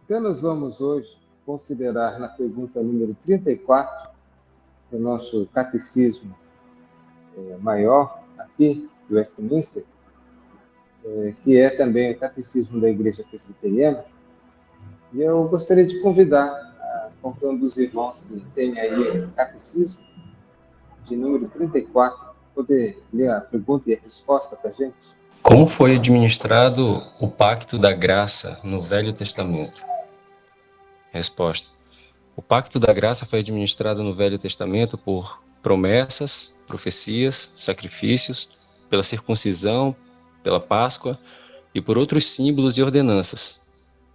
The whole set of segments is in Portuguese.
Então, nós vamos hoje considerar na pergunta número 34 do nosso catecismo maior aqui, do Westminster, que é também o catecismo da Igreja Presbiteriana. E eu gostaria de convidar qualquer um dos irmãos que tem aí o catecismo, de número 34, poder ler a pergunta e a resposta para a gente. Como foi administrado o pacto da graça no Velho Testamento? Resposta. O pacto da graça foi administrado no Velho Testamento por promessas, profecias, sacrifícios, pela circuncisão, pela Páscoa e por outros símbolos e ordenanças,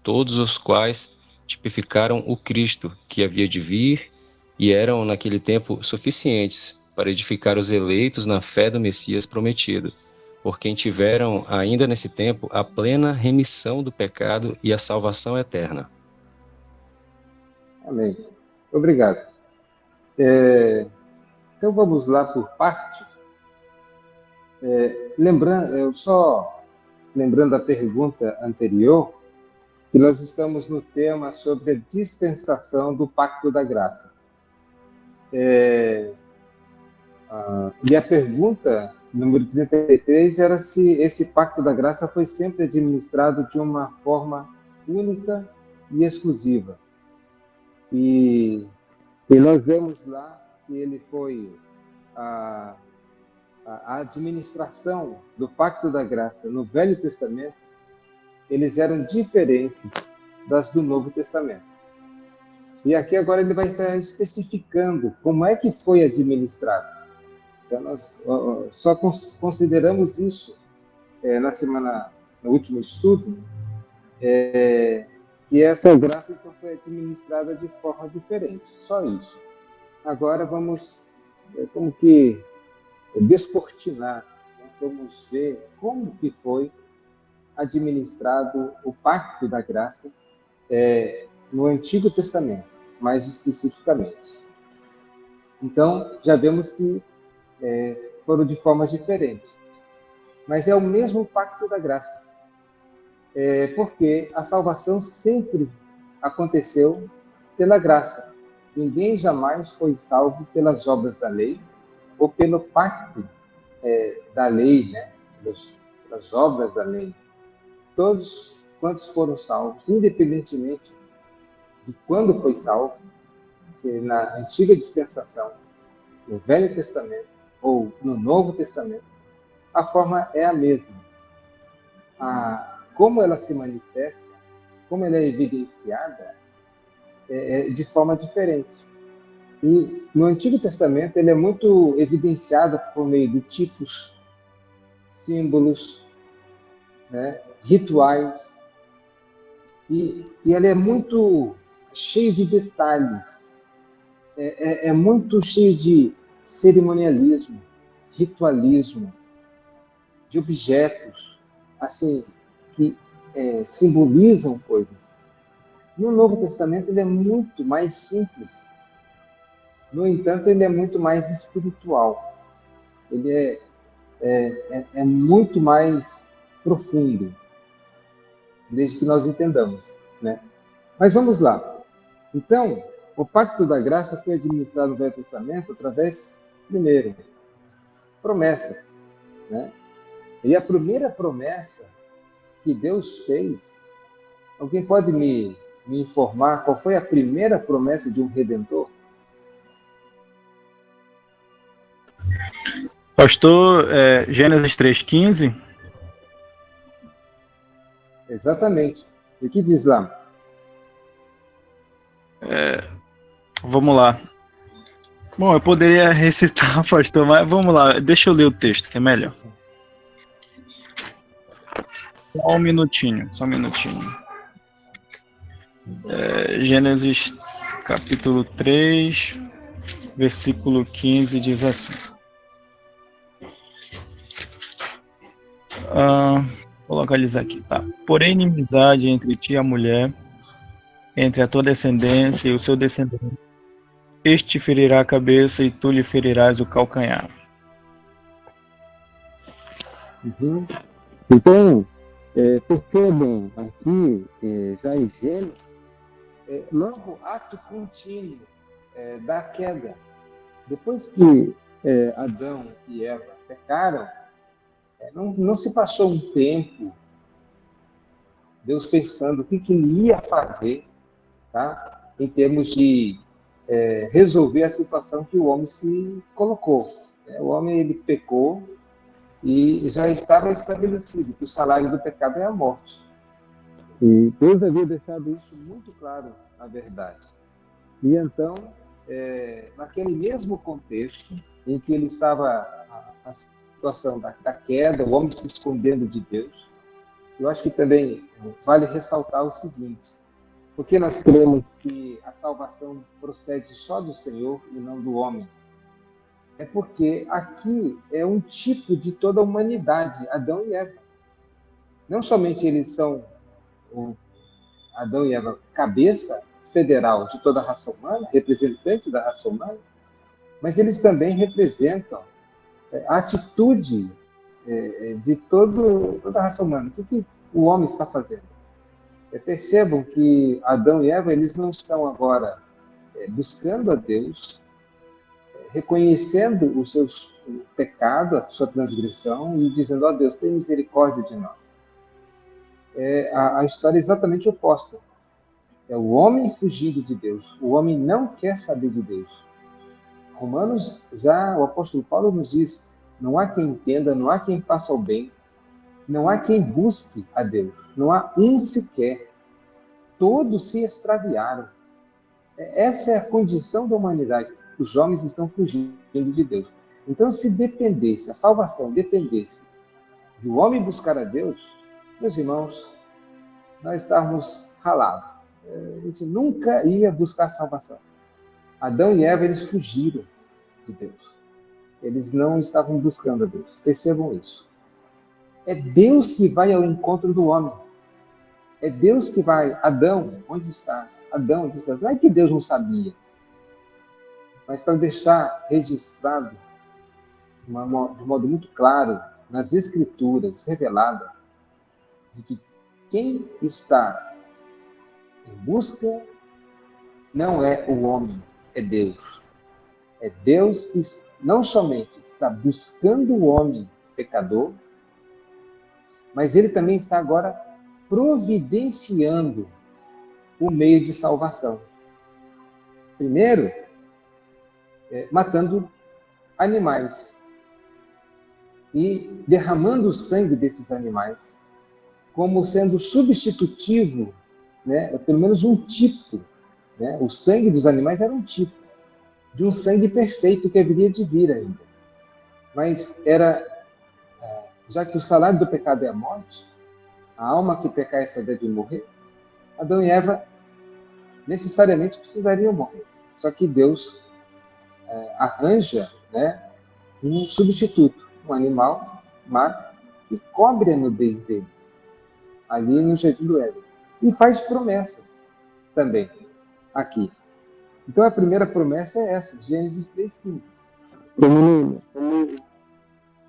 todos os quais tipificaram o Cristo que havia de vir e eram naquele tempo suficientes para edificar os eleitos na fé do Messias prometido, por quem tiveram ainda nesse tempo a plena remissão do pecado e a salvação eterna. Amém. Obrigado. Então vamos lá por parte. Lembrando a pergunta anterior, que nós estamos no tema sobre a dispensação do Pacto da Graça. E a pergunta número 33 era se esse Pacto da Graça foi sempre administrado de uma forma única e exclusiva. E nós vemos lá que ele foi a administração do Pacto da Graça no Velho Testamento, eles eram diferentes das do Novo Testamento. E aqui agora ele vai estar especificando como é que foi administrado. Então nós só consideramos isso no último estudo, que essa graça então foi administrada de forma diferente, só isso. Agora vamos como que descortinar, né? Vamos ver como que foi administrado o Pacto da Graça no Antigo Testamento, mais especificamente. Então, já vemos que foram de formas diferentes, mas é o mesmo Pacto da Graça, porque a salvação sempre aconteceu pela graça. Ninguém jamais foi salvo pelas obras da lei ou pelo pacto da lei, né? Das obras da lei. Todos quantos foram salvos, independentemente de quando foi salvo, se na antiga dispensação, no Velho Testamento ou no Novo Testamento, a forma é a mesma. Como ela se manifesta, como ela é evidenciada, é de forma diferente. E no Antigo Testamento ele é muito evidenciado por meio de tipos, símbolos, né, rituais, e ele é muito cheio de detalhes, é muito cheio de cerimonialismo, ritualismo, de objetos, assim, que simbolizam coisas. No Novo Testamento ele é muito mais simples. No entanto, ele é muito mais espiritual. Ele é muito mais profundo, desde que nós entendamos, né? Mas vamos lá. Então, o Pacto da Graça foi administrado no Velho Testamento através, primeiro, promessas, né? E a primeira promessa que Deus fez, alguém pode me informar qual foi a primeira promessa de um Redentor? Pastor, Gênesis 3,15. Exatamente. O que diz lá? Vamos lá. Bom, eu poderia recitar, pastor, mas vamos lá. Deixa eu ler o texto, que é melhor. Só um minutinho. Gênesis capítulo 3, versículo 15, diz assim. Vou localizar aqui, tá? Porém, inimizade entre ti e a mulher, entre a tua descendência e o seu descendente. Este ferirá a cabeça e tu lhe ferirás o calcanhar. Uhum. Então, porque aqui, já em Gênesis, logo ato contínuo da queda. Depois que Adão e Eva pecaram, não se passou um tempo Deus pensando o que ele ia fazer, tá? Em termos de resolver a situação que o homem se colocou. O homem ele pecou e já estava estabelecido que o salário do pecado é a morte. E Deus havia deixado isso muito claro, na verdade. E então, naquele mesmo contexto em que ele estava, a situação da queda, o homem se escondendo de Deus, eu acho que também vale ressaltar o seguinte: porque nós cremos que a salvação procede só do Senhor e não do homem? É porque aqui é um tipo de toda a humanidade, Adão e Eva. Não somente eles são, Adão e Eva, cabeça federal de toda a raça humana, representante da raça humana, mas eles também representam a atitude de toda a raça humana. O que o homem está fazendo? Percebam que Adão e Eva, eles não estão agora buscando a Deus, reconhecendo o seu pecado, a sua transgressão, e dizendo: ó Deus, tem misericórdia de nós. A história é exatamente oposta. É o homem fugindo de Deus. O homem não quer saber de Deus. Romanos, o apóstolo Paulo nos diz: não há quem entenda, não há quem faça o bem, não há quem busque a Deus, não há um sequer. Todos se extraviaram. Essa é a condição da humanidade. Os homens estão fugindo de Deus. Então, se dependesse, a salvação dependesse do homem buscar a Deus, meus irmãos, nós estávamos ralados. A gente nunca ia buscar a salvação. Adão e Eva, eles fugiram de Deus. Eles não estavam buscando a Deus. Percebam isso. É Deus que vai ao encontro do homem. É Deus que vai: Adão, onde estás? Adão, onde estás? Não é que Deus não sabia, mas para deixar registrado de modo muito claro nas Escrituras, revelada, de que quem está em busca não é o homem, é Deus. É Deus que não somente está buscando o homem pecador, mas ele também está agora providenciando o meio de salvação. Primeiro, matando animais e derramando o sangue desses animais como sendo substitutivo, pelo menos um tipo. O sangue dos animais era um tipo de um sangue perfeito que haveria de vir ainda. Mas já que o salário do pecado é a morte, a alma que pecar essa deve morrer, Adão e Eva necessariamente precisariam morrer. Só que Deus arranja um substituto, um animal, mata e cobre a nudez deles, ali no Jardim do Éden. E faz promessas também, aqui. Então a primeira promessa é essa, Gênesis 3,15. Como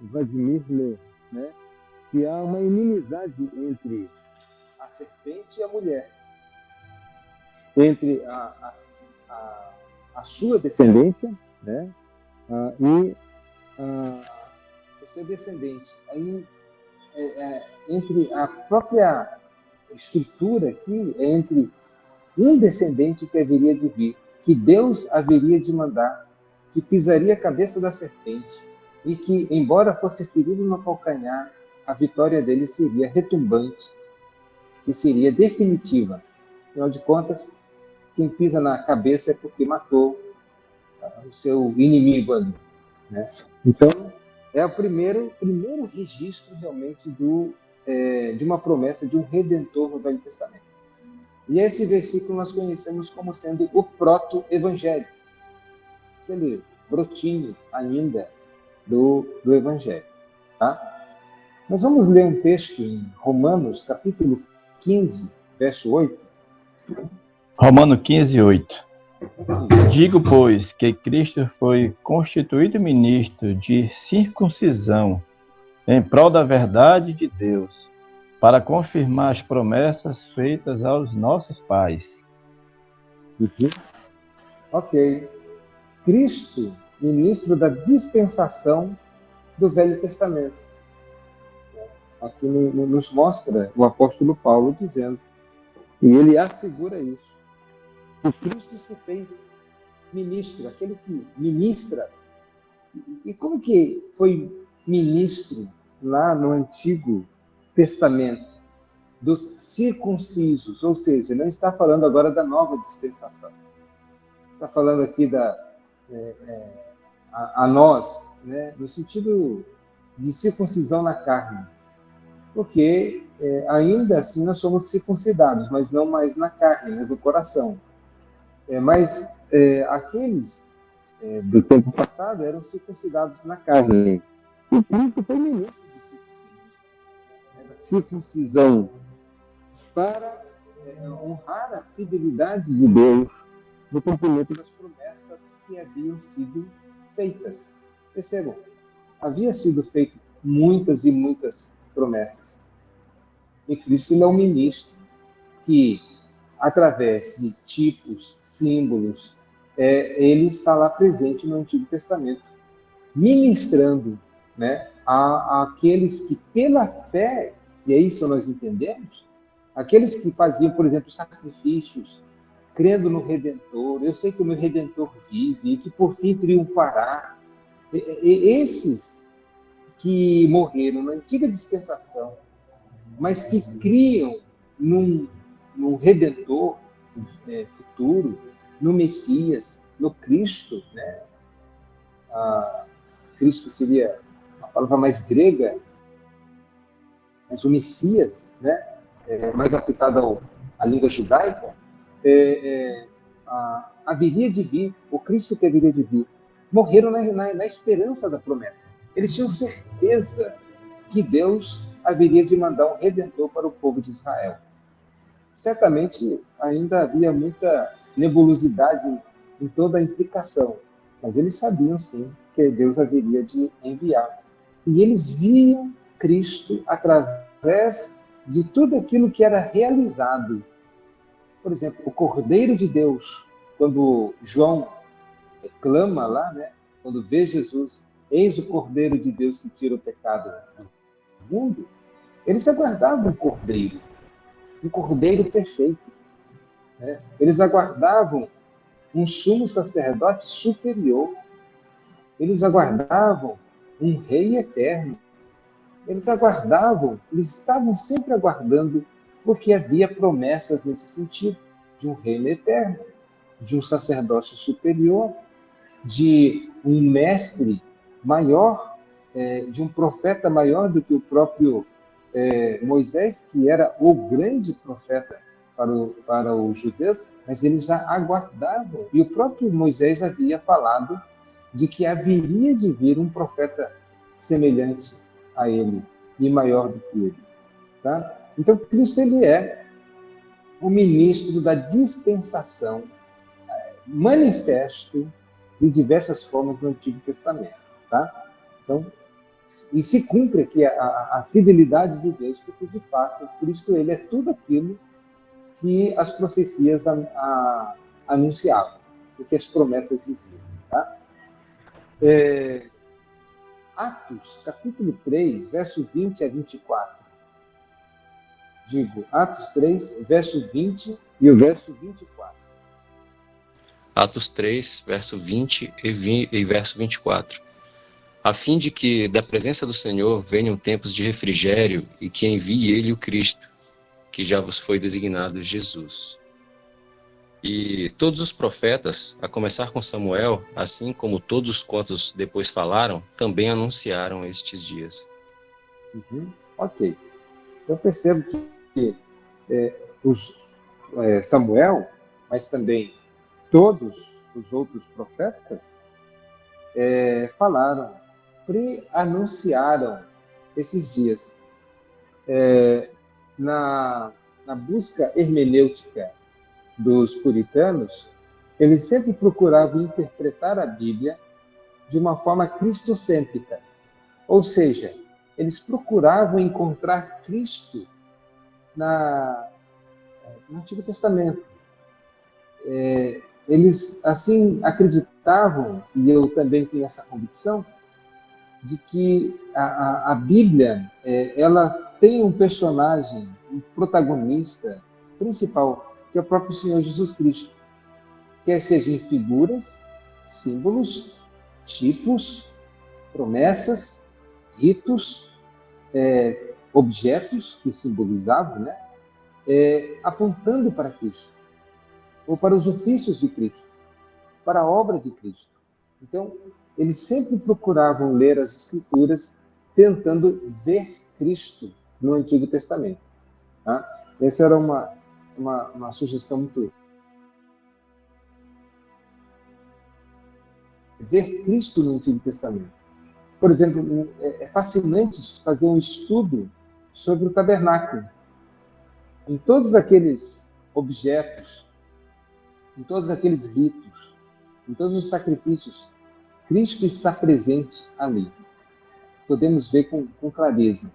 Vladimir lê, que há uma inimizade entre a serpente e a mulher, entre a sua descendência, e o seu descendente. Aí, entre a própria estrutura aqui, entre um descendente que haveria de vir, que Deus haveria de mandar, que pisaria a cabeça da serpente, e que, embora fosse ferido no calcanhar, a vitória dele seria retumbante e seria definitiva. Afinal de contas, quem pisa na cabeça é porque matou o seu inimigo ali. Então, é o primeiro registro realmente de uma promessa de um Redentor no Velho Testamento. E esse versículo nós conhecemos como sendo o proto-evangelho, aquele brotinho ainda do Evangelho. Tá? Nós vamos ler um texto em Romanos, capítulo 15, verso 8. Romanos 15, 8. Digo, pois, que Cristo foi constituído ministro de circuncisão em prol da verdade de Deus, para confirmar as promessas feitas aos nossos pais. Uhum. Ok. Cristo, ministro da dispensação do Velho Testamento. Aqui nos mostra o apóstolo Paulo dizendo, e ele assegura isso. O Cristo se fez ministro, aquele que ministra. E como que foi ministro lá no Antigo Testamento? Dos circuncisos, ou seja, não está falando agora da nova dispensação. Está falando aqui a nós, né, no sentido de circuncisão na carne. Porque ainda assim nós somos circuncidados, mas não mais na carne, né, do coração. Mas aqueles do tempo passado eram circuncidados na carne. E Cristo foi ministro de circuncisão, da circuncisão para honrar a fidelidade de Deus no cumprimento das promessas que haviam sido feitas. Percebam, havia sido feito muitas e muitas promessas. E Cristo ele é um ministro que, através de tipos, símbolos, ele está lá presente no Antigo Testamento, ministrando, né, àqueles que, pela fé, e é isso nós entendemos, aqueles que faziam, por exemplo, sacrifícios, crendo no Redentor, eu sei que o meu Redentor vive e que por fim triunfará. Esses que morreram na antiga dispensação, mas que criam num Redentor futuro, no Messias, no Cristo, né? Cristo seria uma palavra mais grega, mas o Messias, né? Mais aplicada à língua judaica, haveria de vir, o Cristo que haveria de vir, morreram na esperança da promessa. Eles tinham certeza que Deus haveria de mandar um Redentor para o povo de Israel. Certamente ainda havia muita nebulosidade em toda a implicação, mas eles sabiam sim que Deus haveria de enviar. E eles viam Cristo através de tudo aquilo que era realizado. Por exemplo, o Cordeiro de Deus, quando João clama lá, né, quando vê Jesus, eis o Cordeiro de Deus que tira o pecado do mundo, eles aguardavam um cordeiro perfeito. Né? Eles aguardavam um sumo sacerdote superior. Eles aguardavam um rei eterno. Eles estavam sempre aguardando, porque havia promessas nesse sentido, de um reino eterno, de um sacerdócio superior, de um mestre maior, de um profeta maior do que o próprio Moisés, que era o grande profeta para os judeus, mas eles já aguardavam. E o próprio Moisés havia falado de que haveria de vir um profeta semelhante a ele e maior do que ele. Tá? Então, Cristo ele é o ministro da dispensação, manifesto de diversas formas no Antigo Testamento. Tá? Então, e se cumpre aqui a fidelidade de Deus, porque, de fato, Cristo ele é tudo aquilo que as profecias anunciavam, o que as promessas diziam. Tá? Atos, capítulo 3, verso 20 a 24. Digo, Atos 3, verso 20 e o verso 24. Atos 3, verso 20 e verso 24. A fim de que da presença do Senhor venham tempos de refrigério e que envie ele o Cristo, que já vos foi designado Jesus. E todos os profetas, a começar com Samuel, assim como todos os quantos depois falaram, também anunciaram estes dias. Ok. Eu percebo que Samuel, mas também todos os outros profetas, falaram, pre-anunciaram esses dias. Na busca hermenêutica dos puritanos, eles sempre procuravam interpretar a Bíblia de uma forma cristocêntrica. Ou seja, eles procuravam encontrar Cristo no Antigo Testamento. eles assim acreditavam, e eu também tenho essa convicção, de que a Bíblia ela tem um personagem, um protagonista principal, que é o próprio Senhor Jesus Cristo. Quer seja em figuras, símbolos, tipos, promessas, ritos, objetos que simbolizavam, né? Apontando para Cristo, ou para os ofícios de Cristo, para a obra de Cristo. Então, eles sempre procuravam ler as Escrituras tentando ver Cristo no Antigo Testamento. Tá? Essa era uma sugestão muito... Ver Cristo no Antigo Testamento. Por exemplo, é fascinante fazer um estudo sobre o tabernáculo. Em todos aqueles objetos, em todos aqueles ritos, em todos os sacrifícios, Cristo está presente ali. Podemos ver com clareza.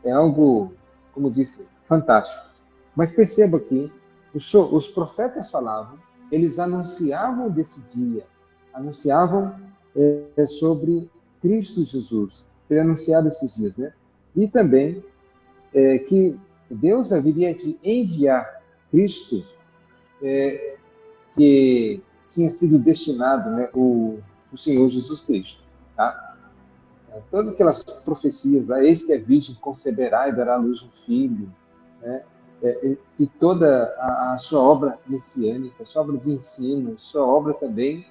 É algo, como disse, fantástico. Mas perceba que os profetas falavam, eles anunciavam desse dia, anunciavam sobre Cristo Jesus, foi anunciado esses dias, né? E também que Deus haveria de enviar Cristo, que tinha sido destinado, né, o Senhor Jesus Cristo, tá? Todas aquelas profecias, eis que a virgem conceberá e dará à luz um filho, né? E toda a sua obra messiânica, sua obra de ensino, sua obra também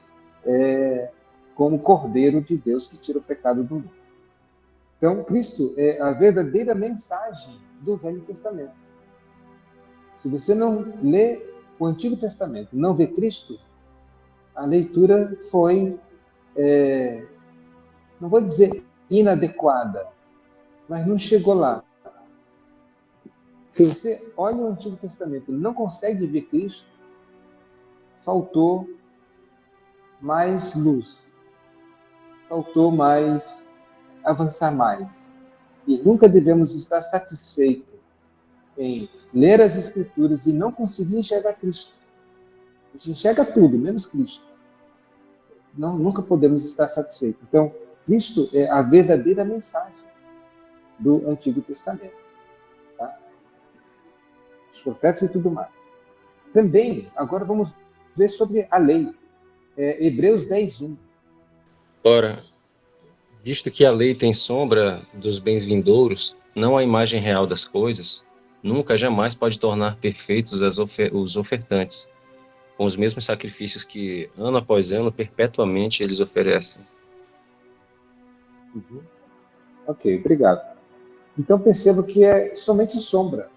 como Cordeiro de Deus que tira o pecado do mundo. Então, Cristo é a verdadeira mensagem do Velho Testamento. Se você não lê o Antigo Testamento, não vê Cristo, a leitura foi, não vou dizer inadequada, mas não chegou lá. Se você olha o Antigo Testamento e não consegue ver Cristo, faltou mais luz, faltou mais, avançar mais. E nunca devemos estar satisfeitos em ler as Escrituras e não conseguir enxergar Cristo. A gente enxerga tudo, menos Cristo. Não, nunca podemos estar satisfeitos. Então, Cristo é a verdadeira mensagem do Antigo Testamento. Tá? Os profetas e tudo mais. Também, agora vamos ver sobre a lei. Hebreus 10:1. Ora, visto que a lei tem sombra dos bens vindouros, não a imagem real das coisas, nunca jamais pode tornar perfeitos os ofertantes, com os mesmos sacrifícios que, ano após ano, perpetuamente eles oferecem. Uhum. Ok, obrigado. Então perceba que é somente sombra.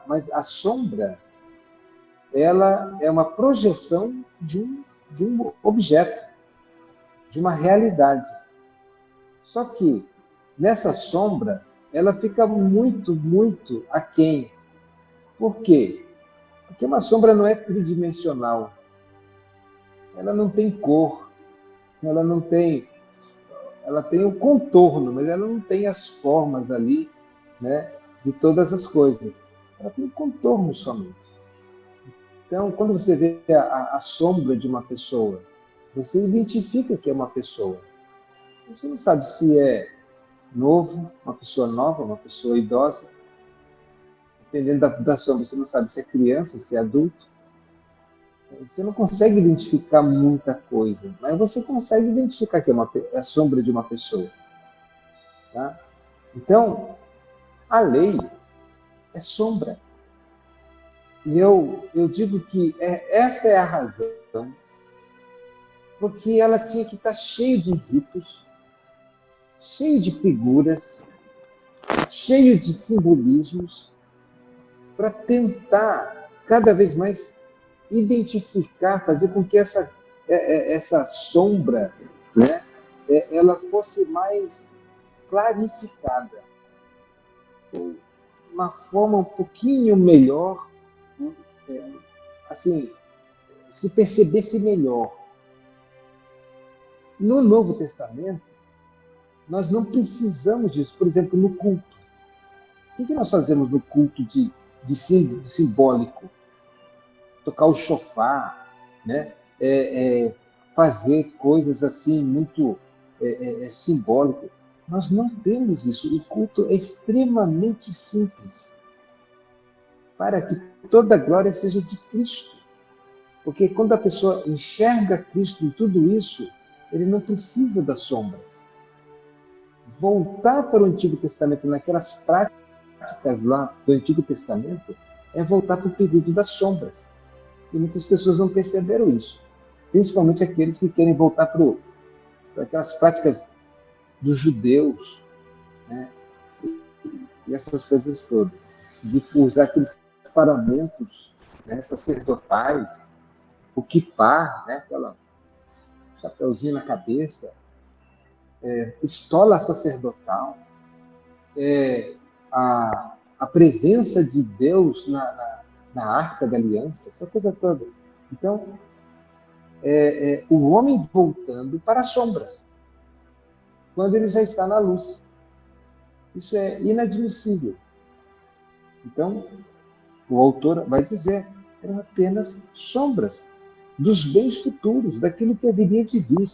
Mas a sombra, ela é uma projeção de um objeto, de uma realidade. Só que nessa sombra, ela fica muito, muito aquém. Por quê? Porque uma sombra não é tridimensional. Ela não tem cor, ela tem o contorno, mas ela não tem as formas ali, né, de todas as coisas. Ela tem o contorno somente. Então, quando você vê a sombra de uma pessoa, você identifica que é uma pessoa. Você não sabe se é novo, uma pessoa nova, uma pessoa idosa. Dependendo da sombra, você não sabe se é criança, se é adulto. Você não consegue identificar muita coisa, mas você consegue identificar que é a sombra de uma pessoa. Tá? Então, a lei é sombra. E eu digo que essa é a razão, porque ela tinha que estar cheia de ritos, cheio de figuras, cheio de simbolismos, para tentar cada vez mais identificar, fazer com que essa sombra, né, ela fosse mais clarificada, uma forma um pouquinho melhor, assim, se percebesse melhor. No Novo Testamento, nós não precisamos disso. Por exemplo, no culto. O que nós fazemos no culto de de simbólico. Tocar o chofar, né? Fazer coisas assim muito simbólicas. Nós não temos isso. O culto é extremamente simples, para que toda a glória seja de Cristo. Porque quando a pessoa enxerga Cristo em tudo isso, ele não precisa das sombras. Voltar para o Antigo Testamento, naquelas práticas lá do Antigo Testamento, é voltar para o período das sombras. E muitas pessoas não perceberam isso. Principalmente aqueles que querem voltar para aquelas práticas dos judeus, né? E essas coisas todas. De usar aqueles paramentos, né, sacerdotais, o kippah, né, aquela chapeuzinho na cabeça, estola sacerdotal, a presença de Deus na Arca da Aliança, essa coisa toda. Então, o homem voltando para as sombras, quando ele já está na luz. Isso é inadmissível. Então, o autor vai dizer, eram apenas sombras dos bens futuros, daquilo que haveria de vir.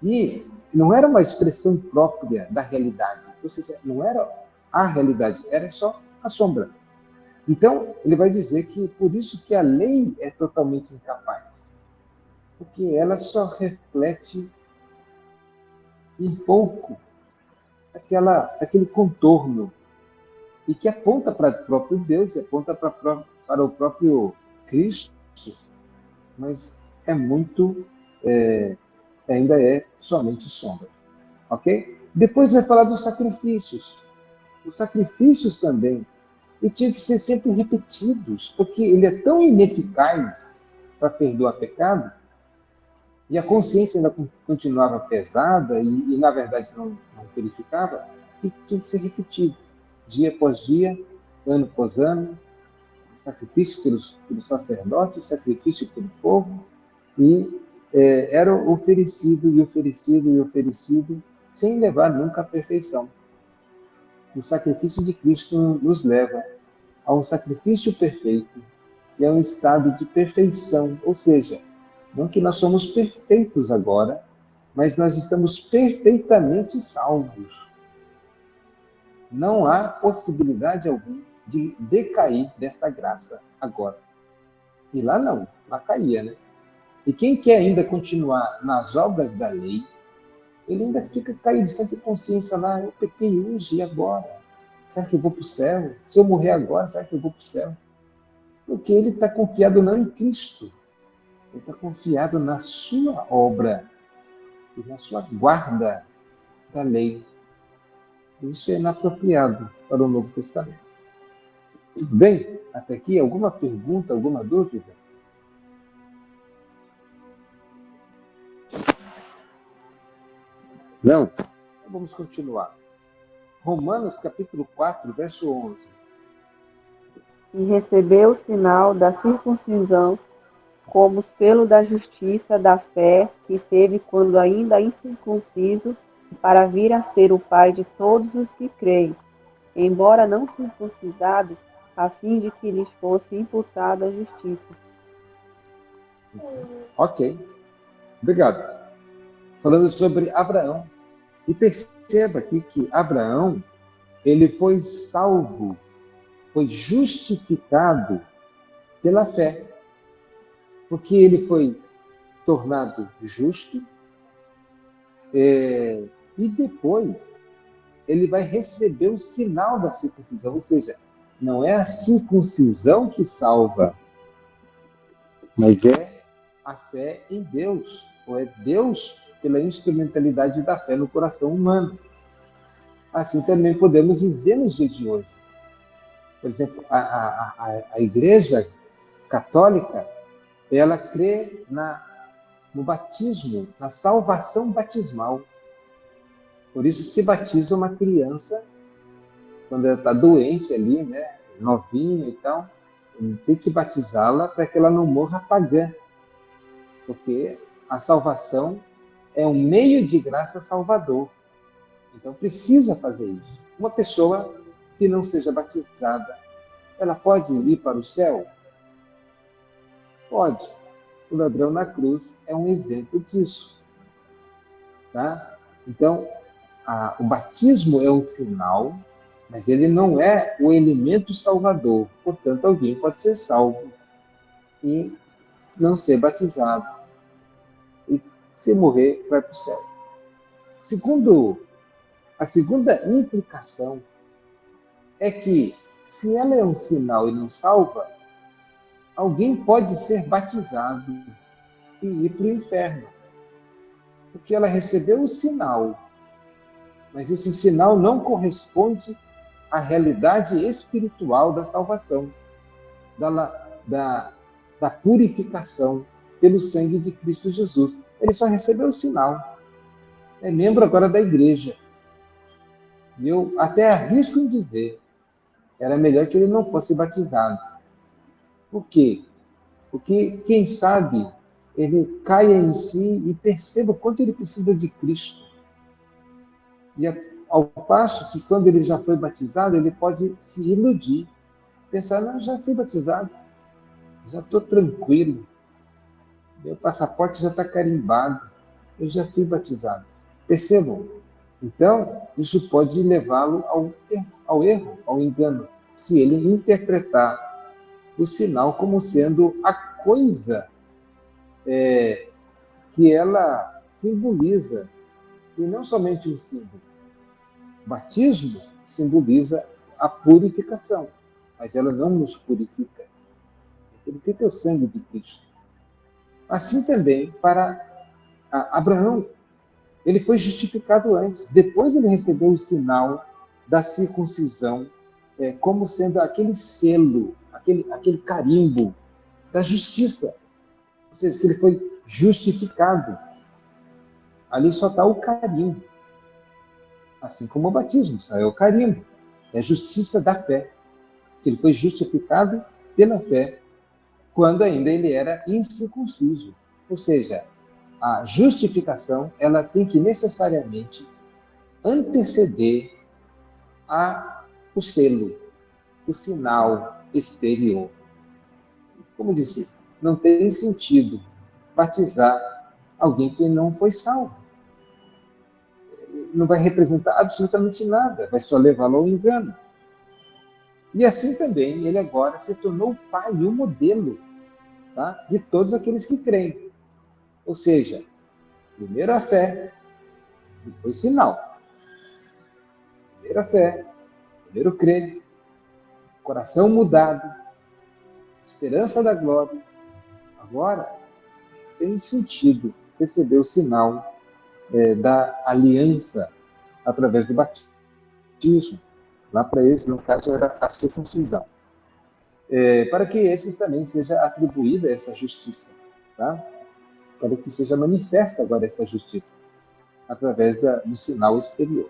E não era uma expressão própria da realidade, ou seja, não era a realidade, era só a sombra. Então, ele vai dizer que por isso que a lei é totalmente incapaz, porque ela só reflete um pouco aquele contorno e que aponta para o próprio Deus, aponta para o próprio Cristo, mas é muito, ainda é somente sombra, ok? Depois vai falar dos sacrifícios. Os sacrifícios também, e tinham que ser sempre repetidos, porque ele é tão ineficaz para perdoar pecado, e a consciência ainda continuava pesada, e na verdade não purificava, e tinha que ser repetido, dia após dia, ano após ano, sacrifício pelos sacerdotes, sacrifício pelo povo, e era oferecido, e oferecido, e oferecido, sem levar nunca à perfeição. O sacrifício de Cristo nos leva a um sacrifício perfeito e a um estado de perfeição, ou seja, não que nós somos perfeitos agora, mas nós estamos perfeitamente salvos. Não há possibilidade alguma de decair desta graça agora. E lá não, lá caía, né? E quem quer ainda continuar nas obras da lei, ele ainda fica caído, sempre consciência lá, eu pequei hoje e agora? Será que eu vou para o céu? Se eu morrer agora, será que eu vou para o céu? Porque ele está confiado não em Cristo, ele está confiado na sua obra e na sua guarda da lei. Isso é inapropriado para o Novo Testamento. Tudo bem? Até aqui, alguma pergunta, alguma dúvida? Não? Então vamos continuar. Romanos capítulo 4, verso 11. E recebeu o sinal da circuncisão como selo da justiça da fé que teve quando ainda incircunciso, para vir a ser o pai de todos os que creem, embora não circuncidados, a fim de que lhes fosse imputada a justiça. Ok. Obrigado. Falando sobre Abraão. E perceba aqui que Abraão, ele foi salvo, foi justificado pela fé. Porque ele foi tornado justo, e depois ele vai receber o sinal da circuncisão, ou seja, não é a circuncisão que salva, mas é a fé em Deus, ou é Deus pela instrumentalidade da fé no coração humano. Assim também podemos dizer nos dias de hoje. Por exemplo, a Igreja Católica, ela crê no batismo, na salvação batismal. Por isso se batiza uma criança quando ela está doente ali, né, novinha e tal, tem que batizá-la para que ela não morra pagã. Porque a salvação é um meio de graça salvador. Então precisa fazer isso. Uma pessoa que não seja batizada, ela pode ir para o céu? Pode. O ladrão na cruz é um exemplo disso. Tá? Então, o batismo é um sinal, mas ele não é o elemento salvador. Portanto, alguém pode ser salvo e não ser batizado. E se morrer, vai para o céu. A segunda implicação é que, se ela é um sinal e não salva, alguém pode ser batizado e ir para o inferno. Porque ela recebeu o sinal, mas esse sinal não corresponde à realidade espiritual da salvação, da purificação pelo sangue de Cristo Jesus. Ele só recebeu o sinal. É membro agora da igreja. E eu até arrisco em dizer, era melhor que ele não fosse batizado. Por quê? Porque, quem sabe, ele caia em si e perceba o quanto ele precisa de Cristo. E ao passo que, quando ele já foi batizado, ele pode se iludir. Pensar, não, já fui batizado, já estou tranquilo, meu passaporte já está carimbado, eu já fui batizado. Percebam? Então, isso pode levá-lo ao erro, ao engano, se ele interpretar o sinal como sendo a coisa que ela simboliza, e não somente um símbolo. O batismo simboliza a purificação, mas ela não nos purifica. Purifica o sangue de Cristo. Assim também para Abraão. Ele foi justificado antes, depois ele recebeu o sinal da circuncisão, como sendo aquele selo, aquele carimbo da justiça. Ou seja, que ele foi justificado. Ali só está o carimbo. Assim como o batismo, só é o carimbo. É a justiça da fé. Que ele foi justificado pela fé, quando ainda ele era incircunciso. Ou seja, a justificação, ela tem que necessariamente anteceder o selo, o sinal exterior. Como disse, não tem sentido batizar alguém que não foi salvo. Não vai representar absolutamente nada, vai só levá-lo ao engano. E assim também, ele agora se tornou o pai e o modelo, tá, de todos aqueles que creem. Ou seja, primeiro a fé, depois sinal. Primeiro a fé, primeiro crer, coração mudado, esperança da glória. Agora, tem sentido receber o sinal da aliança através do batismo. Lá para esse, no caso, era a circuncisão. Para que esses também seja atribuída essa justiça, tá? Para que seja manifesta agora essa justiça, através do sinal exterior.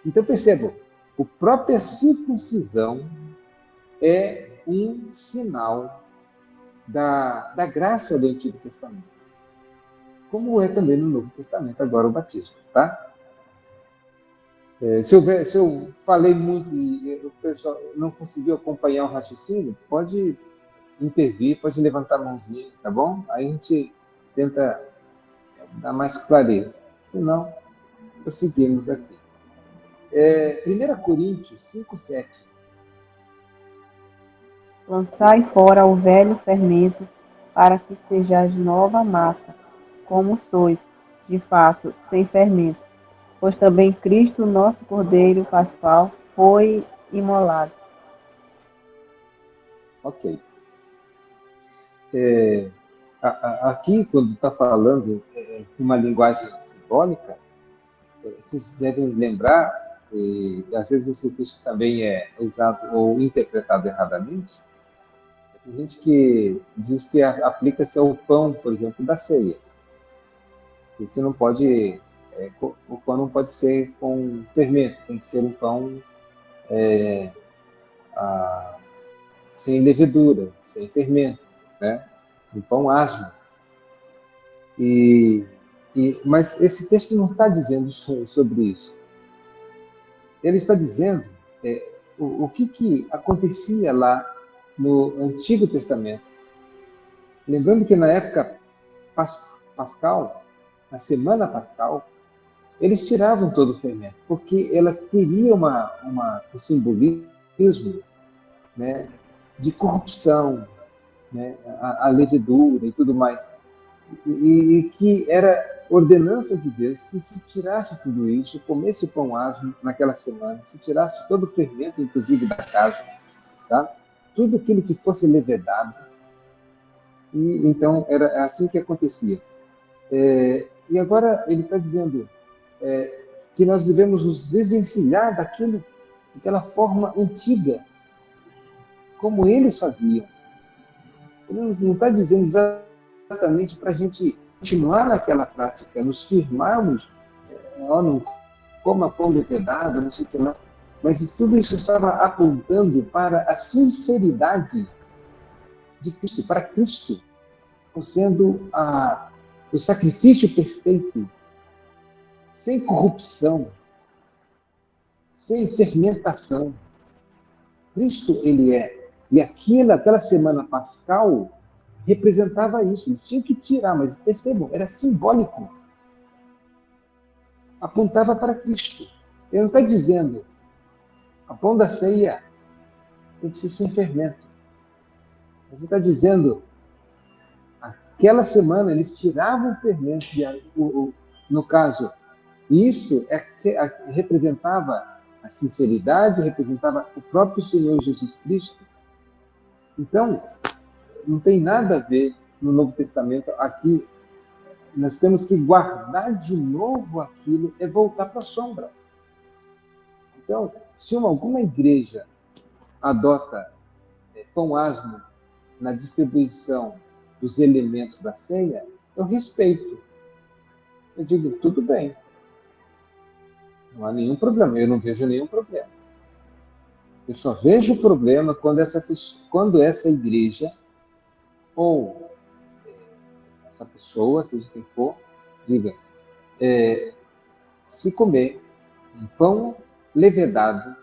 Então, percebam, a própria circuncisão é um sinal da graça do Antigo Testamento, como é também no Novo Testamento agora o batismo, tá? Se eu falei muito e o pessoal não conseguiu acompanhar o raciocínio, pode intervir, pode levantar a mãozinha, tá bom? Aí a gente tenta dar mais clareza. Se não, prosseguimos aqui. 1 Coríntios 5:7. Lançai fora o velho fermento, para que sejais nova massa, como sois, de fato, sem fermento. Pois também Cristo, nosso Cordeiro Pascual, foi imolado. Ok. Aqui, quando está falando uma linguagem simbólica, vocês devem lembrar, e às vezes esse texto também é usado ou interpretado erradamente. Tem gente que diz que aplica-se ao pão, por exemplo, da ceia. Você não pode, o pão não pode ser com fermento, tem que ser um pão sem levedura, sem fermento, né? Um pão asmo. Mas esse texto não está dizendo sobre isso. Ele está dizendo o que acontecia lá no Antigo Testamento. Lembrando que na época pascal, na semana pascal, eles tiravam todo o fermento, porque ela teria um simbolismo, né, de corrupção, né, a levedura e tudo mais. E que era ordenança de Deus que se tirasse tudo isso, comesse o pão asmo naquela semana, se tirasse todo o fermento, inclusive da casa, tá? Tudo aquilo que fosse levedado. E então era assim que acontecia. E agora ele está dizendo que nós devemos nos desvencilhar daquela forma antiga, como eles faziam. Ele não está dizendo exatamente para a gente continuar naquela prática, nos firmarmos, não coma pão levedado, não sei o que lá, mas tudo isso estava apontando para a sinceridade de Cristo, para Cristo, sendo o sacrifício perfeito, sem corrupção, sem fermentação. Cristo, ele é. E aquela semana pascal representava isso. Eles tinham que tirar, mas percebam, era simbólico. Apontava para Cristo. Ele não está dizendo, a pão da ceia tem que ser sem fermento. Ele está dizendo, aquela semana eles tiravam o fermento, no caso, isso representava a sinceridade, representava o próprio Senhor Jesus Cristo. Então, não tem nada a ver no Novo Testamento aqui. Nós temos que guardar de novo aquilo e voltar para a sombra. Então, se alguma igreja adota pão asmo na distribuição dos elementos da ceia, eu respeito. Eu digo, tudo bem. Não há nenhum problema, eu não vejo nenhum problema. Eu só vejo problema quando essa igreja, ou essa pessoa, seja quem for, diga, se comer um pão levedado,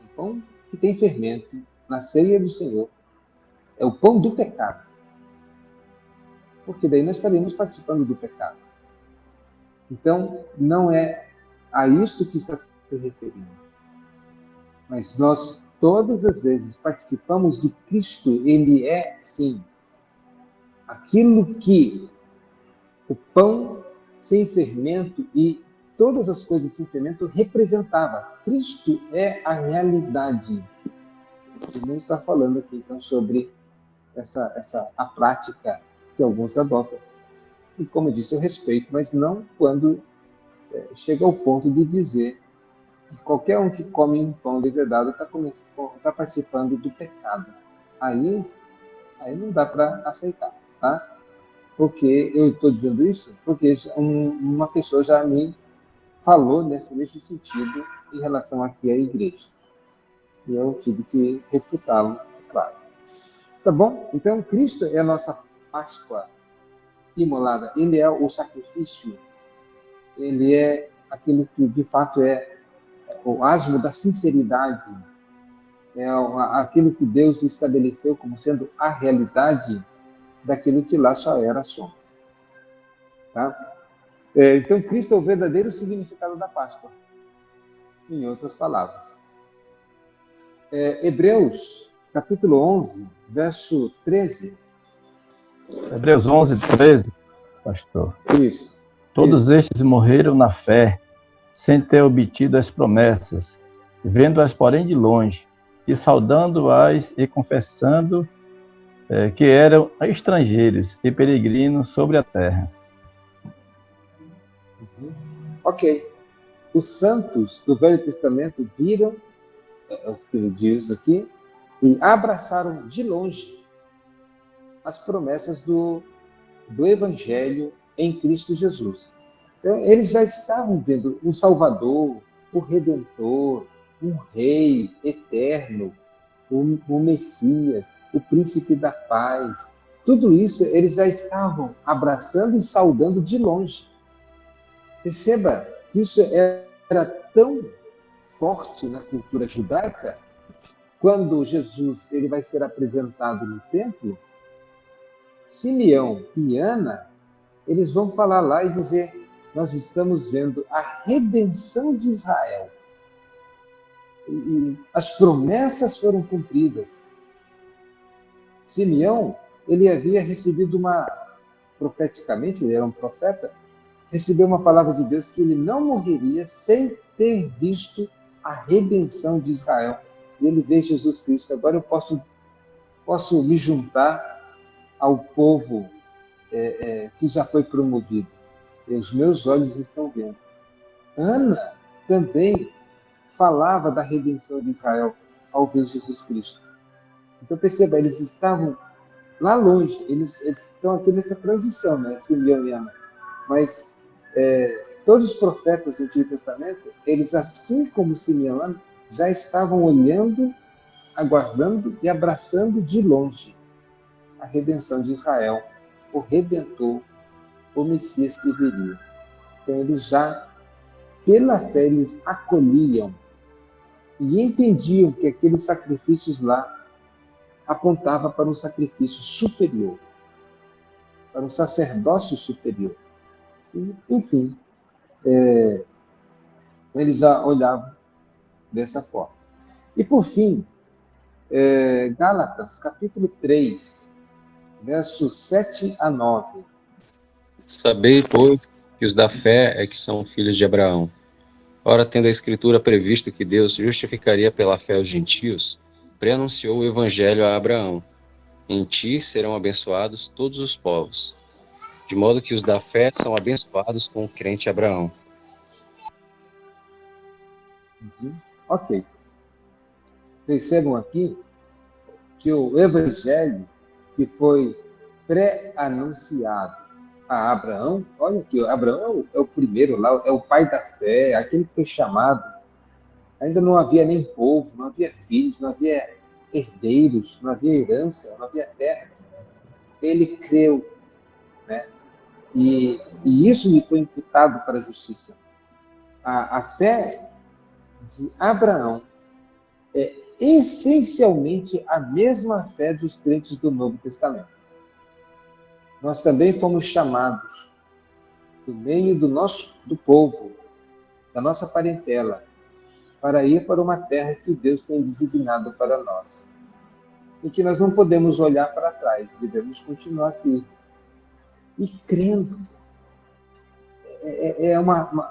um pão que tem fermento, na ceia do Senhor, é o pão do pecado. Porque daí nós estaremos participando do pecado. Então, não é a isto que está se referindo. Mas nós, todas as vezes, participamos de Cristo. Ele é, sim, aquilo que o pão sem fermento e todas as coisas sem fermento representava. Cristo é a realidade. Ele não está falando aqui, então, sobre a prática que alguns adotam. E, como eu disse, eu respeito, mas não quando chega ao ponto de dizer que qualquer um que come um pão levedado está participando do pecado. Aí não dá para aceitar, tá? Porque eu estou dizendo isso porque uma pessoa já me falou nesse sentido em relação aqui à igreja. E eu tive que refutá-lo, claro. Tá bom? Então, Cristo é a nossa Páscoa imolada. Ele é o sacrifício. Ele é aquilo que, de fato, é o asmo da sinceridade. É aquilo que Deus estabeleceu como sendo a realidade daquilo que lá só era sombra. Tá? Então, Cristo é o verdadeiro significado da Páscoa. Em outras palavras. Hebreus, capítulo 11, verso 13. Hebreus 11, 13, pastor. Isso. Todos estes morreram na fé, sem ter obtido as promessas, vendo-as, porém, de longe, e saudando-as e confessando que eram estrangeiros e peregrinos sobre a terra. Ok. Os santos do Velho Testamento viram, é o que ele diz aqui, e abraçaram de longe as promessas do Evangelho em Cristo Jesus. Então, eles já estavam vendo um Salvador, o Redentor, um Rei eterno, o Messias, o Príncipe da Paz. Tudo isso eles já estavam abraçando e saudando de longe. Perceba que isso era tão forte na cultura judaica, quando Jesus ele vai ser apresentado no templo, Simeão e Ana, eles vão falar lá e dizer: nós estamos vendo a redenção de Israel. E as promessas foram cumpridas. Simeão, ele havia recebido profeticamente, ele era um profeta, recebeu uma palavra de Deus que ele não morreria sem ter visto a redenção de Israel. E ele vê Jesus Cristo. Agora eu posso me juntar ao povo que já foi promovido. E os meus olhos estão vendo. Ana também falava da redenção de Israel ao ver Jesus Cristo. Então perceba, eles estavam lá longe, eles estão aqui nessa transição, né? Simeão e Ana. Mas todos os profetas do Antigo Testamento, eles, assim como Simeão e Ana, já estavam olhando, aguardando e abraçando de longe a redenção de Israel, o Redentor, o Messias que viria. Então eles já, pela fé, eles acolhiam e entendiam que aqueles sacrifícios lá apontavam para um sacrifício superior, para um sacerdócio superior. E, enfim, eles já olhavam dessa forma. E por fim, Gálatas, capítulo 3, versos 7 a 9. Sabei, pois, que os da fé é que são filhos de Abraão. Ora, tendo a Escritura previsto que Deus justificaria pela fé os gentios, preanunciou o Evangelho a Abraão. Em ti serão abençoados todos os povos. De modo que os da fé são abençoados com o crente Abraão. Ok. Percebam aqui que o Evangelho que foi pré-anunciado a Abraão, olha aqui, Abraão é o primeiro lá, é o pai da fé, aquele que foi chamado. Ainda não havia nem povo, não havia filhos, não havia herdeiros, não havia herança, não havia terra. Ele creu, né? E isso lhe foi imputado para a justiça. A fé de Abraão é essencialmente a mesma fé dos crentes do Novo Testamento. Nós também fomos chamados do meio do povo, da nossa parentela, para ir para uma terra que Deus tem designado para nós. E que nós não podemos olhar para trás, devemos continuar firmes. E crendo.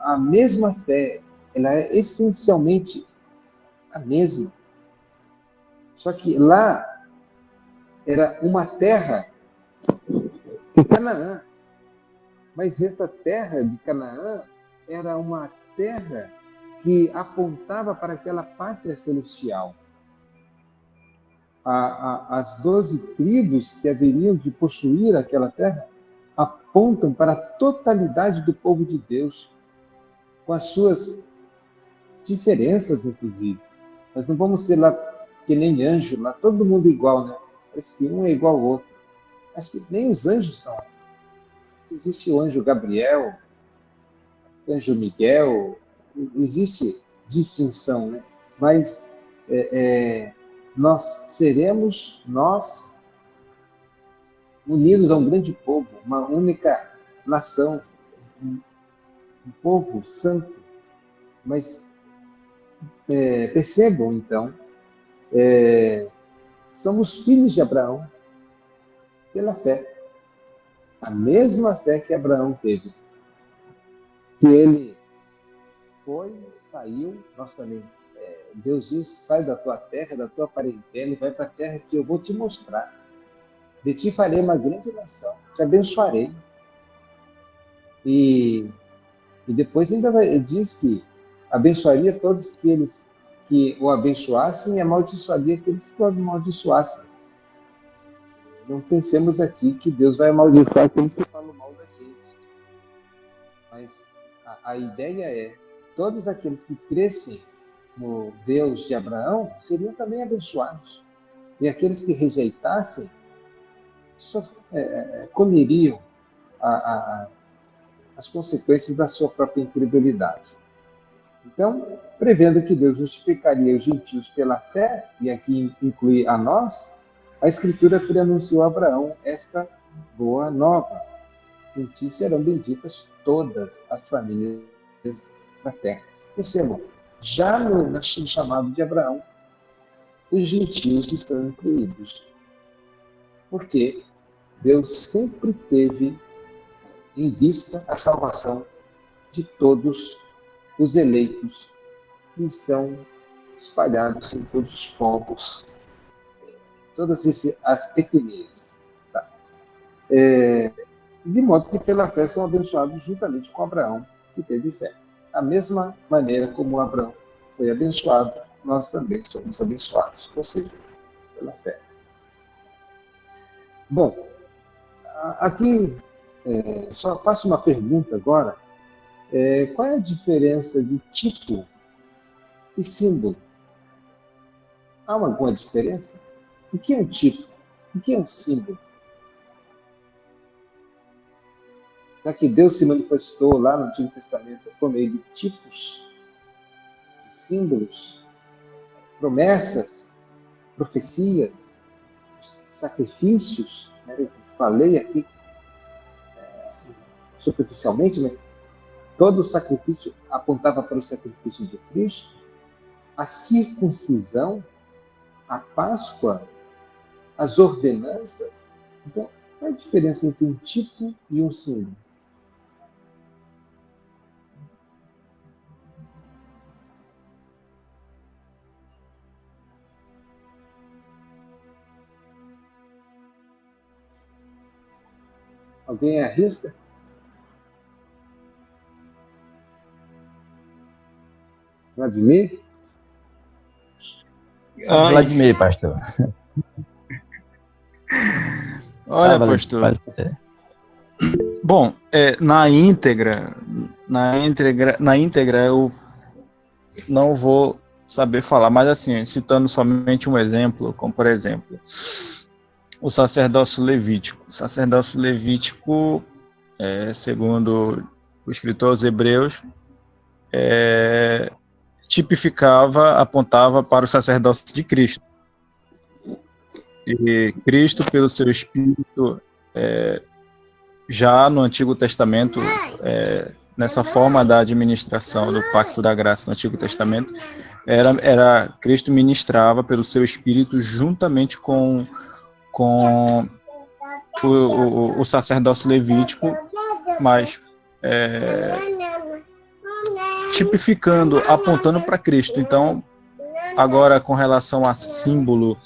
A mesma fé, ela é essencialmente a mesma. Só que lá era uma terra de Canaã. Mas essa terra de Canaã era uma terra que apontava para aquela pátria celestial. As 12 tribos que haveriam de possuir aquela terra apontam para a totalidade do povo de Deus, com as suas diferenças, inclusive. Nós não vamos ser lá que nem anjo, lá todo mundo igual, né? Parece que um é igual ao outro. Acho que nem os anjos são assim. Existe o anjo Gabriel, o anjo Miguel, existe distinção, né? Mas nós seremos, unidos a um grande povo, uma única nação, um povo santo. Mas percebam, então, somos filhos de Abraão pela fé. A mesma fé que Abraão teve. Que ele saiu, nós também. Deus disse: sai da tua terra, da tua parentela e vai para a terra que eu vou te mostrar. De ti farei uma grande nação, te abençoarei. E depois ainda diz que abençoaria todos aqueles que o abençoassem e amaldiçoaria aqueles que o amaldiçoassem. Não pensemos aqui que Deus vai amaldiçoar aquele que fala mal da gente. Mas a ideia é, todos aqueles que crescem no Deus de Abraão seriam também abençoados. E aqueles que rejeitassem comeriam as consequências da sua própria incredulidade. Então, prevendo que Deus justificaria os gentios pela fé, e aqui inclui a nós, a Escritura preanunciou a Abraão esta boa nova. Em ti serão benditas todas as famílias da terra. Percebam, já no chamado de Abraão, os gentios estão incluídos. Porque Deus sempre teve em vista a salvação de todos os eleitos que estão espalhados em todos os povos, todas as etnias. Tá? De modo que pela fé são abençoados juntamente com Abraão, que teve fé. Da mesma maneira como Abraão foi abençoado, nós também somos abençoados, ou seja, pela fé. Bom, aqui só faço uma pergunta agora. Qual é a diferença de tipo e símbolo? Há alguma diferença? O que é um tipo? O que é um símbolo? Será que Deus se manifestou lá no Antigo Testamento por meio de tipos, de símbolos, promessas, profecias, sacrifícios? Eu falei aqui assim, superficialmente, mas todo o sacrifício apontava para o sacrifício de Cristo. A circuncisão, a Páscoa, as ordenanças. Então, qual é a diferença entre um tipo e um símbolo? Alguém arrisca? Vladimir? Vladimir, pastor. Olha, pastor. Bom, na íntegra eu não vou saber falar, mas assim, citando somente um exemplo, como por exemplo, o sacerdócio levítico. O sacerdócio levítico, segundo o escritor aos Hebreus, tipificava, apontava para o sacerdócio de Cristo. E Cristo, pelo seu Espírito, já no Antigo Testamento, nessa forma da administração do Pacto da Graça no Antigo Testamento, Cristo ministrava pelo seu Espírito juntamente com o sacerdócio levítico, mas tipificando, apontando para Cristo. Então, agora com relação a símbolo,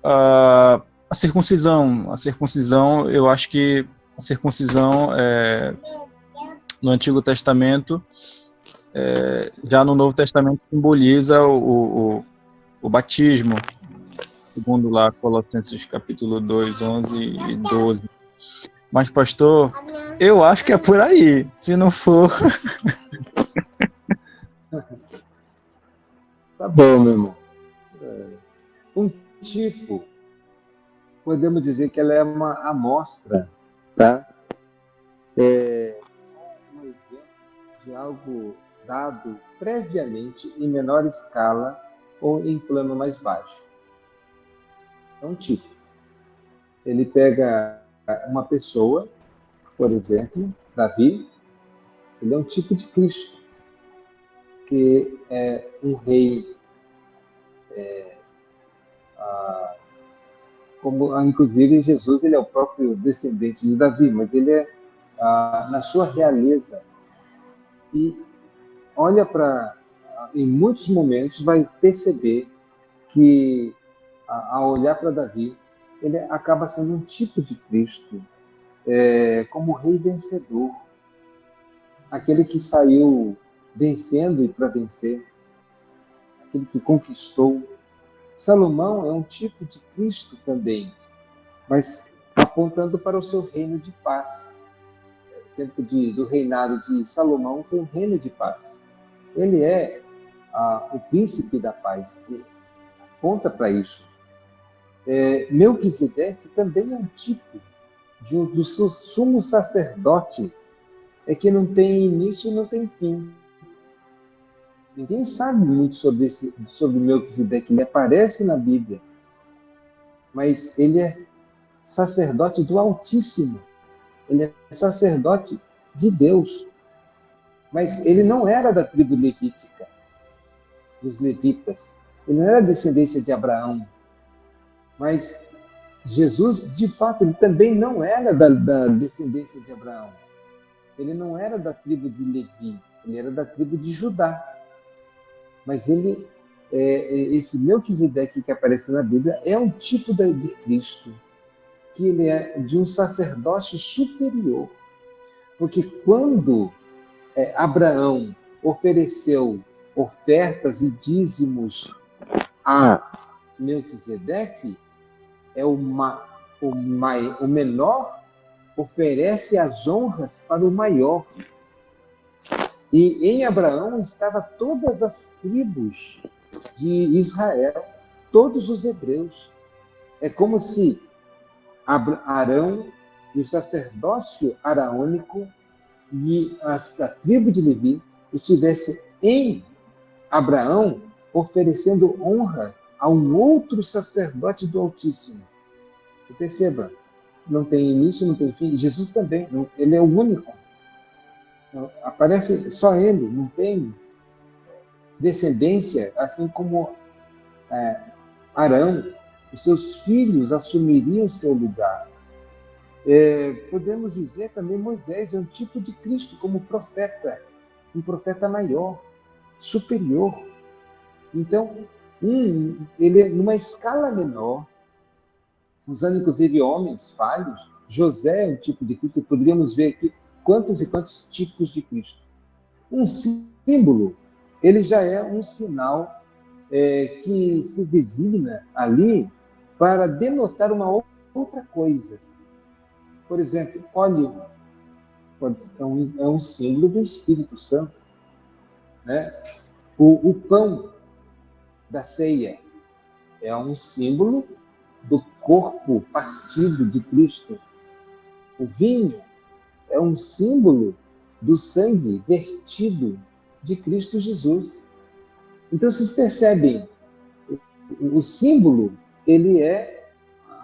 a circuncisão, eu acho que a circuncisão no Antigo Testamento, já no Novo Testamento simboliza o batismo, segundo lá Colossenses capítulo 2, 11 e 12. Mas, pastor, eu acho que é por aí. Se não for... Tá bom, meu irmão. Um tipo, podemos dizer que ela é uma amostra, tá? Um exemplo de algo dado previamente em menor escala ou em plano mais baixo. É um tipo. Ele pega uma pessoa, por exemplo, Davi, ele é um tipo de Cristo, que é um rei, como inclusive Jesus, ele é o próprio descendente de Davi, mas ele é na sua realeza. E olha para, em muitos momentos, vai perceber que, ao olhar para Davi, ele acaba sendo um tipo de Cristo, como rei vencedor, aquele que saiu vencendo e para vencer, aquele que conquistou. Salomão é um tipo de Cristo também, mas apontando para o seu reino de paz. O tempo do reinado de Salomão foi um reino de paz. Ele é o príncipe da paz, ele aponta para isso. Melquisedeque também é um tipo do sumo sacerdote é que não tem início e não tem fim. Ninguém sabe muito sobre Melquisedeque. Ele aparece na Bíblia, mas ele é sacerdote do Altíssimo. Ele é sacerdote de Deus. Mas ele não era da tribo levítica, dos levitas. Ele não era descendência de Abraão. Mas Jesus, de fato, ele também não era da descendência de Abraão. Ele não era da tribo de Levi. Ele era da tribo de Judá. Mas esse Melquisedeque que aparece na Bíblia é um tipo de Cristo, que ele é de um sacerdócio superior. Porque quando Abraão ofereceu ofertas e dízimos a Melquisedeque, o menor oferece as honras para o maior. E em Abraão estavam todas as tribos de Israel, todos os hebreus. É como se Arão e o sacerdócio araônico e a tribo de Levi estivessem em Abraão oferecendo honra a um outro sacerdote do Altíssimo. E perceba, não tem início, não tem fim. Jesus também, ele é o único. Aparece só ele, não tem descendência, assim como Arão, os seus filhos assumiriam o seu lugar. Podemos dizer também Moisés é um tipo de Cristo como profeta, um profeta maior, superior. Então, ele é numa escala menor, usando inclusive homens falhos. José é um tipo de Cristo, e poderíamos ver aqui quantos e quantos tipos de Cristo. Um símbolo, ele já é um sinal que se designa ali para denotar uma outra coisa. Por exemplo, óleo é um símbolo do Espírito Santo, né? O pão da ceia é um símbolo do corpo partido de Cristo. O vinho é um símbolo do sangue vertido de Cristo Jesus. Então, vocês percebem, o símbolo, ele é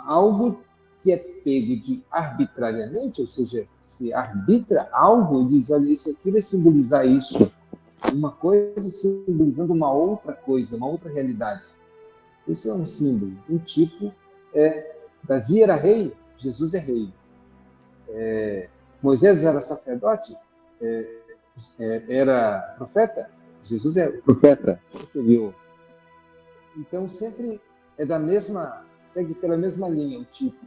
algo que é pego arbitrariamente, ou seja, se arbitra algo e diz, olha, isso aqui vai simbolizar isso. Uma coisa simbolizando uma outra coisa, uma outra realidade. Isso é um símbolo. Um tipo Davi era rei, Jesus é rei. Moisés era sacerdote, era profeta, Jesus é profeta. Então, sempre segue pela mesma linha, o tipo.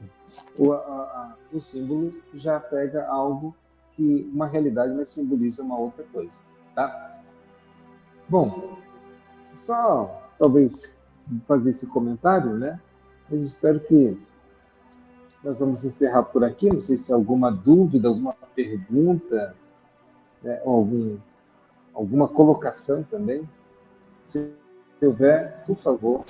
O símbolo já pega algo que uma realidade, mas simboliza uma outra coisa. Tá? Bom, só talvez fazer esse comentário, né? Mas espero que nós vamos encerrar por aqui. Não sei se há alguma dúvida, alguma pergunta, né? Ou alguma colocação também. Se houver, por favor.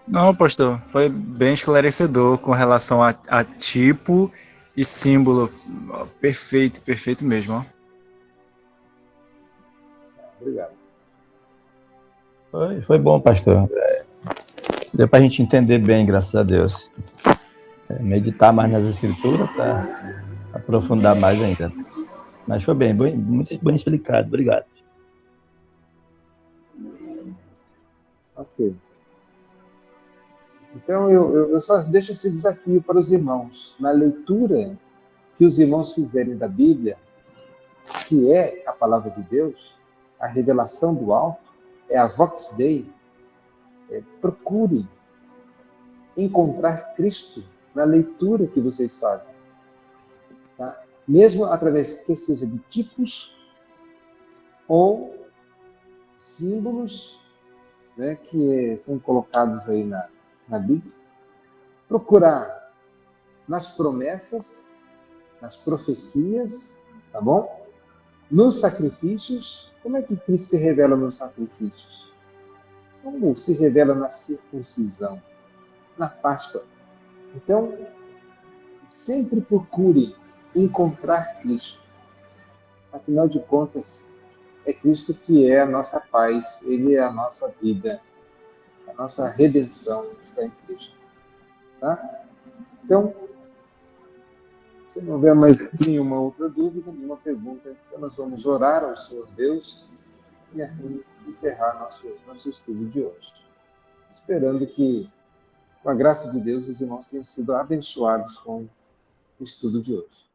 Não, pastor, foi bem esclarecedor com relação a tipo e símbolo. Perfeito, perfeito mesmo. Ó. Obrigado. Foi bom, pastor. Deu para a gente entender bem, graças a Deus. Meditar mais nas escrituras para aprofundar mais ainda. Mas foi bem, muito bem explicado. Obrigado. Ok. Então, eu só deixo esse desafio para os irmãos. Na leitura que os irmãos fizerem da Bíblia, que é a palavra de Deus, a revelação do alto, é a Vox Dei, procurem encontrar Cristo na leitura que vocês fazem. Tá? Mesmo através que seja de tipos ou símbolos, né, que são colocados aí na Bíblia, procurar nas promessas, nas profecias, tá bom? Nos sacrifícios. Como é que Cristo se revela nos sacrifícios? Como se revela na circuncisão, na Páscoa? Então, sempre procure encontrar Cristo. Afinal de contas, é Cristo que é a nossa paz, Ele é a nossa vida, a nossa redenção está em Cristo. Tá? Então, se não houver mais nenhuma outra dúvida, nenhuma pergunta, então nós vamos orar ao Senhor Deus e assim encerrar nosso estudo de hoje. Esperando que, com a graça de Deus, os irmãos tenham sido abençoados com o estudo de hoje.